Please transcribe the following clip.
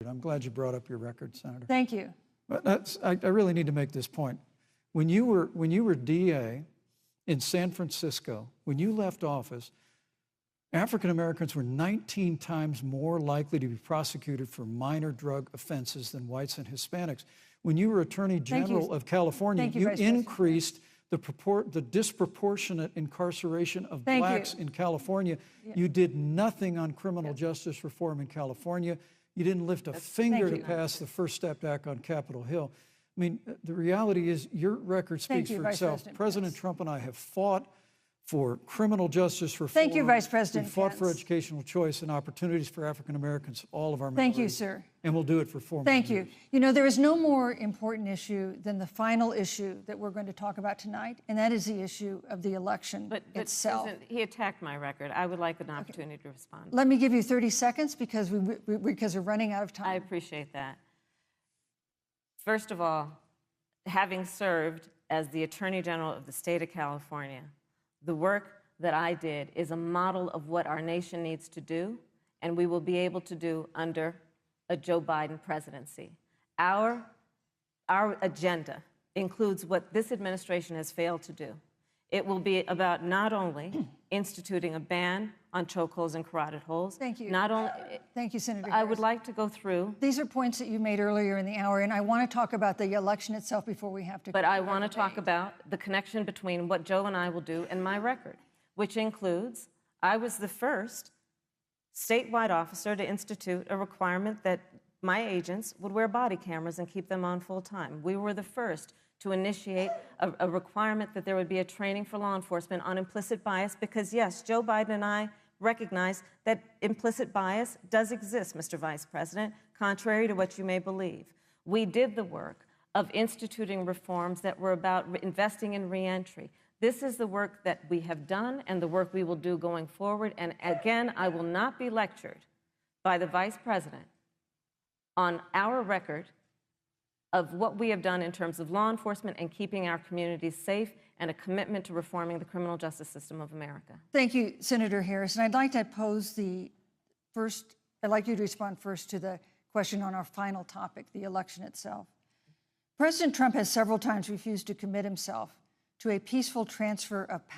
I'm glad you brought up your record, Senator. Thank you. But I really need to make this point. When you were DA in San Francisco, when you left office, African Americans were 19 times more likely to be prosecuted for minor drug offenses than whites and Hispanics. When you were Attorney General of California, you increased the disproportionate incarceration of blacks in California. You did nothing on criminal justice reform in California. You didn't lift a finger to pass the First Step Act on Capitol Hill. I mean, the reality is your record speaks for itself. President Trump and I have fought for criminal justice reform. Thank you, Vice President Pence. We fought for educational choice and opportunities for African Americans, all of our minorities. Thank you, sir. And we'll do it for 4 more Thank years. you. You know, there is no more important issue than the final issue that we're going to talk about tonight, and that is the issue of the election itself. But he attacked my record. I would like an opportunity to respond. Let me give you 30 seconds because we're running out of time. I appreciate that. First of all, having served as the Attorney General of the state of California, the work that I did is a model of what our nation needs to do, and we will be able to do under a Joe Biden presidency. Our agenda includes what this administration has failed to do. It will be about not only instituting a ban on chokeholds and carotid holes. Thank you. Thank you, Senator Harris. I would like to go through. These are points that you made earlier in the hour, and I want to talk about the election itself before we have to. But I want to talk about the connection between what Joe and I will do and my record, which includes I was the first statewide officer to institute a requirement that my agents would wear body cameras and keep them on full time. We were the first to initiate a requirement that there would be a training for law enforcement on implicit bias because, yes, Joe Biden and I recognize that implicit bias does exist, Mr. Vice President, contrary to what you may believe. We did the work of instituting reforms that were about investing in reentry. This is the work that we have done and the work we will do going forward. And again, I will not be lectured by the Vice President on our record of what we have done in terms of law enforcement and keeping our communities safe and a commitment to reforming the criminal justice system of America. Thank you, Senator Harris. And I'd like to pose I'd like you to respond first to the question on our final topic, the election itself. President Trump has several times refused to commit himself to a peaceful transfer of power.